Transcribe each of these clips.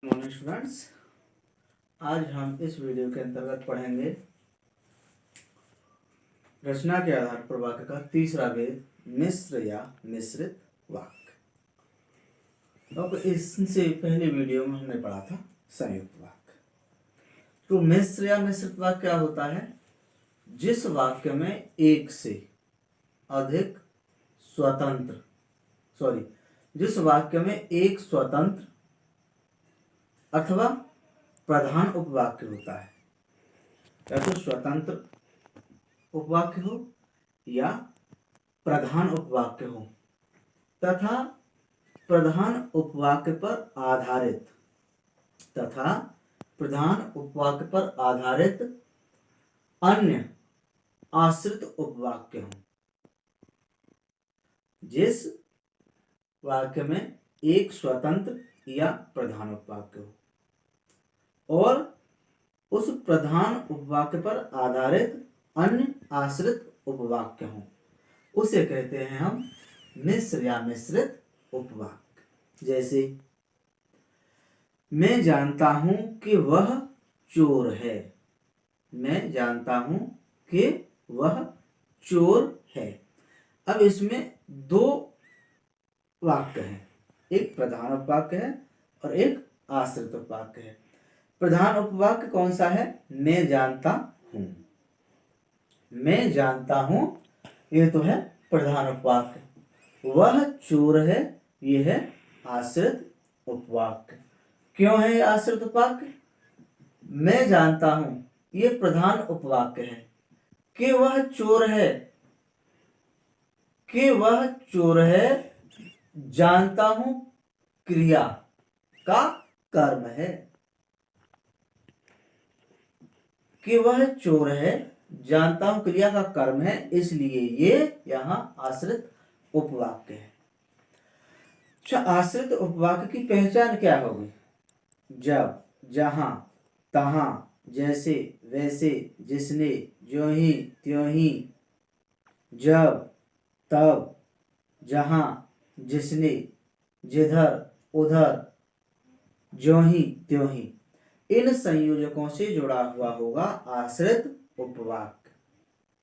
Morning students, आज हम इस वीडियो के अंतर्गत पढ़ेंगे रचना के आधार पर वाक्य का तीसरा भेद, मिश्र या मिश्रित वाक्य। अब इससे पहले वीडियो में हमने पढ़ा था संयुक्त वाक्य। तो मिश्र या मिश्रित वाक्य क्या होता है? जिस वाक्य में एक से अधिक जिस वाक्य में एक स्वतंत्र अथवा प्रधान उपवाक्य होता है, या तो स्वतंत्र उपवाक्य हो या प्रधान उपवाक्य हो, तथा प्रधान उपवाक्य पर आधारित अन्य आश्रित उपवाक्य हो। जिस वाक्य में एक स्वतंत्र या प्रधान उपवाक्य हो और उस प्रधान उपवाक्य पर आधारित अन्य आश्रित उपवाक्य हो, उसे कहते हैं हम मिश्र या मिश्रित उपवाक्य। जैसे, मैं जानता हूं कि वह चोर है। मैं जानता हूं कि वह चोर है। अब इसमें दो वाक्य हैं, एक प्रधान उपवाक्य है और एक आश्रित उपवाक्य है। प्रधान उपवाक्य कौन सा है? मैं जानता हूं। मैं जानता हूं, ये तो है प्रधान उपवाक्य। वह चोर है, ये है आश्रित उपवाक्य। क्यों है ये आश्रित उपवाक्य? मैं जानता हूं, ये प्रधान उपवाक्य है। कि वह चोर है, कि वह चोर है, जानता हूं क्रिया का कर्म है। कि वह चोर है, जानता हूं क्रिया का कर्म है, इसलिए ये यहां आश्रित उपवाक्य है। अच्छा, आश्रित उपवाक्य की पहचान क्या होगी? जब, जहां, तहां, जैसे, वैसे, जिसने, ज्यों ही, त्यों ही, जब, तब, जहां, जिसने, जिधर, उधर, ज्यों ही, त्यों ही, इन संयोजकों से जुड़ा हुआ होगा आश्रित उपवाक्य।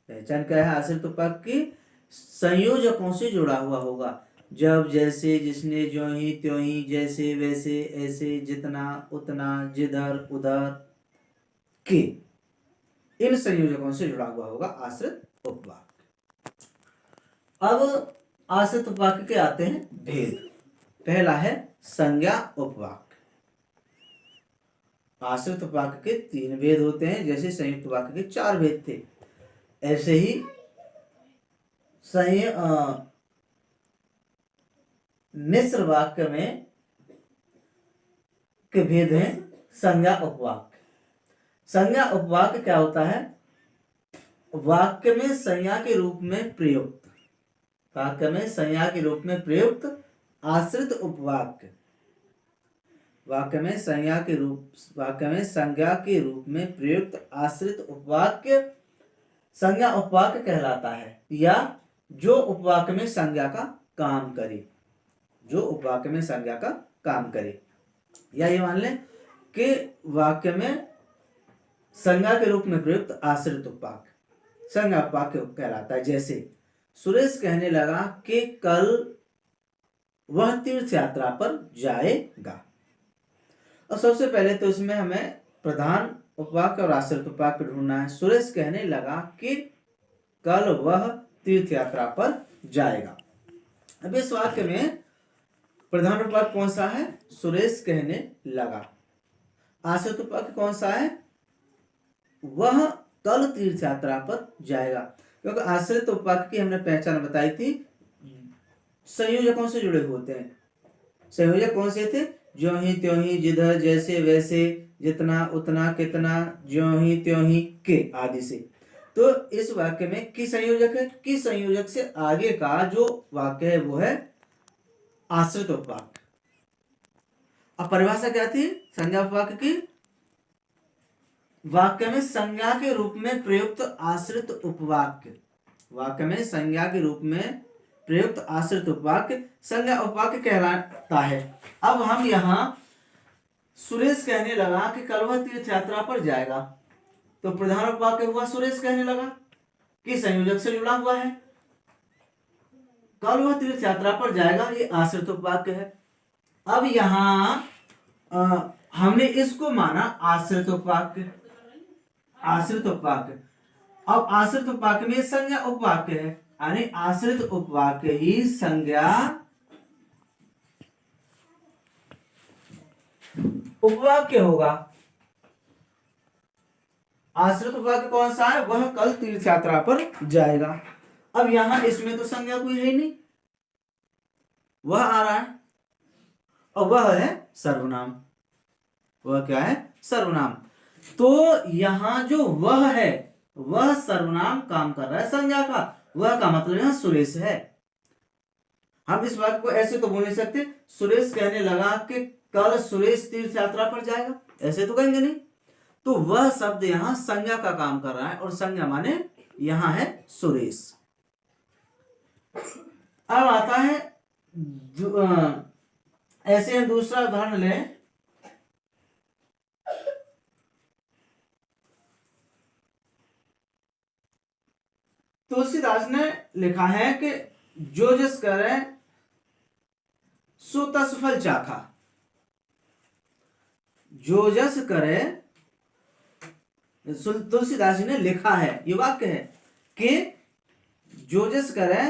पहचान क्या है आश्रित उपवाक्य की? संयोजकों से जुड़ा हुआ होगा। जब, जैसे, जिसने, ज्यों ही, त्यों ही, जैसे, वैसे, ऐसे, जितना, उतना, जिधर, उधर के, इन संयोजकों से जुड़ा हुआ होगा आश्रित उपवाक्य। अब आश्रित उपवाक्य के आते हैं भेद। पहला है संज्ञा उपवाक्य। आश्रित वाक्य के 3 भेद होते हैं। जैसे संयुक्त वाक्य के 4 भेद थे, ऐसे ही मिश्र वाक्य में के भेद हैं संज्ञा उपवाक्य। संज्ञा उपवाक्य क्या होता है? वाक्य में संज्ञा के रूप में प्रयुक्त, वाक्य में संज्ञा के रूप में प्रयुक्त आश्रित उपवाक्य, वाक्य में संज्ञा के रूप में प्रयुक्त आश्रित उपवाक्य संज्ञा उपवाक्य कहलाता है। या जो उपवाक्य में संज्ञा का काम करे, जो उपवाक्य में संज्ञा का काम करे। या ये मान लें कि वाक्य में संज्ञा के रूप में प्रयुक्त आश्रित उपवाक्य संज्ञा उपवाक्य कहलाता है। जैसे, सुरेश कहने लगा कि कल वह तीर्थ यात्रा पर जाएगा। और सबसे पहले तो इसमें हमें प्रधान उपवाक्य और आश्रित उपवाक्य ढूंढना है। सुरेश कहने लगा कि कल वह तीर्थ यात्रा पर जाएगा। अब इस वाक्य में प्रधान उपवाक्य कौन सा है? सुरेश कहने लगा। आश्रित उपवाक्य कौन सा है? वह कल तीर्थ यात्रा पर जाएगा। क्योंकि आश्रित उपवाक्य की हमने पहचान बताई थी, संयोजकों से जुड़े होते हैं। संयोजक कौन से थे? ज्यों ही, त्यों ही, जिधर, जैसे, वैसे, जितना, उतना, कितना, ज्यों ही, त्यों ही, के आदि से। तो इस वाक्य में की संयोजक है, की संयोजक से आगे का जो वाक्य है वो है आश्रित उपवाक्य। अब परिभाषा क्या थी संज्ञा उपवाक्य की? वाक्य में संज्ञा के रूप में प्रयुक्त आश्रित उपवाक्य, वाक्य में संज्ञा के रूप में प्रयुक्त आश्रित उपवाक्य संज्ञा उपवाक्य कहलाता है। अब हम यहाँ सुरेश कहने लगा कि कल वह तीर्थ यात्रा पर जाएगा, तो प्रधान उपवाक्य हुआ सुरेश कहने लगा कि संयोजक से जुड़ा हुआ है। कल वह तीर्थ यात्रा पर जाएगा, ये आश्रित उपवाक्य है। अब यहाँ हमने इसको माना आश्रित उपवाक्य। आश्रित उपवाक्य, अब आश्रित उपवाक्य में संज्ञा उपवाक्य है, यानी आश्रित उपवाक्य ही संज्ञा उपवाक्य होगा। आश्रित उपवाक्य कौन सा है? वह कल तीर्थ यात्रा पर जाएगा। अब यहां इसमें तो संज्ञा कोई है ही नहीं, वह आ रहा है और वह है सर्वनाम। वह क्या है? सर्वनाम। तो यहां जो वह है वह सर्वनाम काम कर रहा है संज्ञा का। वह का मतलब यहां सुरेश है। हम इस बात को ऐसे तो बोल नहीं सकते सुरेश कहने लगा कि कल सुरेश तीर्थ यात्रा पर जाएगा, ऐसे तो कहेंगे नहीं। तो वह शब्द यहां संज्ञा का काम कर रहा है और संज्ञा माने यहां है सुरेश। अब आता है ऐसे हम दूसरा उदाहरण लें। तुलसीदास ने लिखा है कि जो जस करे सो तस फल चाखा। जो जस करे, तुलसीदास जी ने लिखा है, ये वाक्य है कि जो जस करे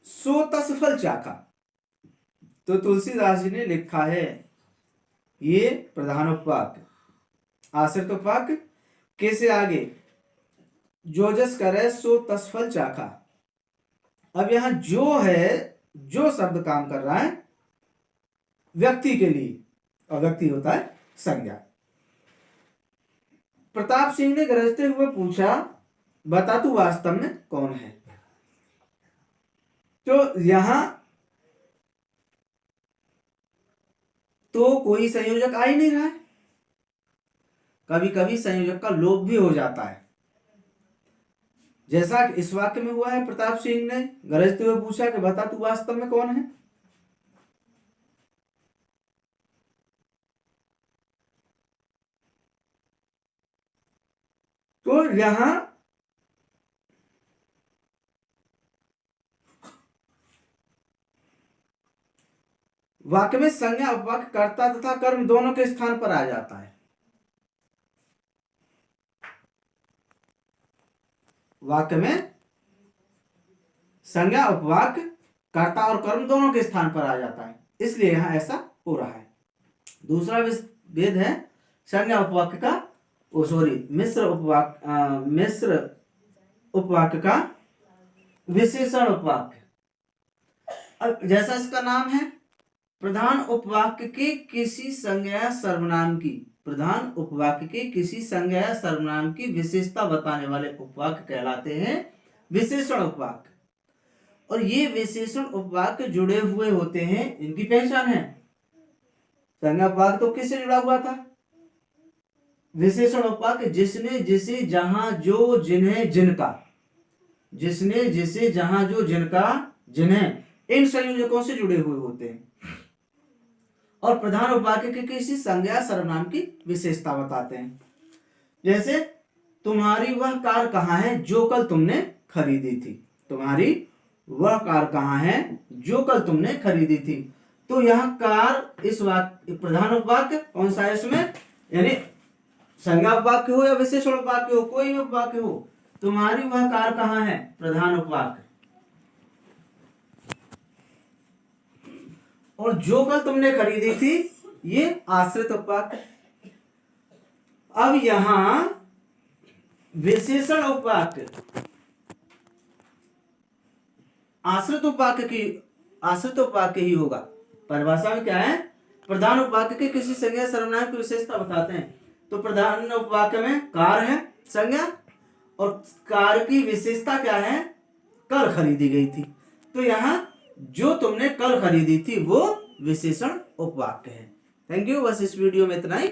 सो तस फल चाखा। तो तुलसीदास जी ने लिखा है, ये प्रधान उपवाक्य। आश्रित उपवाक्य कैसे आगे? जो जस करे सो तस फल चाखा। अब यहां जो है, जो शब्द काम कर रहा है व्यक्ति के लिए, और व्यक्ति होता है संज्ञा। प्रताप सिंह ने गरजते हुए पूछा, बता तू वास्तव में कौन है? तो यहां तो कोई संयोजक आ ही नहीं रहा है। कभी कभी संयोजक का लोप भी हो जाता है, जैसा इस वाक्य में हुआ है। प्रताप सिंह ने गरजते हुए पूछा कि बता तू वास्तव में कौन है? तो यहां वाक्य में संज्ञा उपवाक्य कर्ता तथा कर्म दोनों के स्थान पर आ जाता है। वाक्य में संज्ञा उपवाक्य कर्ता और कर्म दोनों के स्थान पर आ जाता है, इसलिए यहां ऐसा हो रहा है। दूसरा भेद है संज्ञा उपवाक्य का, मिश्र उपवाक्य का विशेषण उपवाक्य। अब जैसा इसका नाम है, प्रधान उपवाक्य के किसी संज्ञा सर्वनाम की, प्रधान उपवाक्य के किसी संज्ञा या सर्वनाम की विशेषता बताने वाले उपवाक्य कहलाते हैं विशेषण उपवाक्य। और ये विशेषण उपवाक्य जुड़े हुए होते हैं, इनकी पहचान है। संज्ञा उपवाक्य तो किससे जुड़ा हुआ था? विशेषण उपवाक्य जिसने जिसे जहां जो जिन्हें जिनका, जिसने जिसे जहां जो जिनका जिन्हें, इन संयोजकों से जुड़े हुए होते हैं। और प्रधान उपवाक्य के किसी संज्ञा सर्वनाम की विशेषता बताते हैं। जैसे तुम्हारी वह कार कहाँ है जो कल तुमने खरीदी थी। तुम्हारी वह कार कहाँ है जो कल तुमने खरीदी थी। तो यह कार इस वाक्य प्रधान उपवाक्य कौन सा है इसमें? यानी संज्ञा उपवाक्य हो या विशेषण उपवाक्य हो, कोई भी उपवाक्य हो, तुम्हारी वह कार कहाँ है प्रधान उपवाक्य। और जो कल तुमने खरीदी थी ये आश्रित उपवाक्य। अब यहां विशेषण उपवाक्य आश्रित उपवाक्य ही होगा। परिभाषा में क्या है? प्रधान उपवाक्य के किसी संज्ञा सर्वनाम की विशेषता बताते हैं। तो प्रधान उपवाक्य में कार है संज्ञा, और कार की विशेषता क्या है? कल खरीदी गई थी। तो यहां जो तुमने कल खरीदी थी वो विशेषण उपवाक्य है। Thank you. बस इस वीडियो में इतना ही।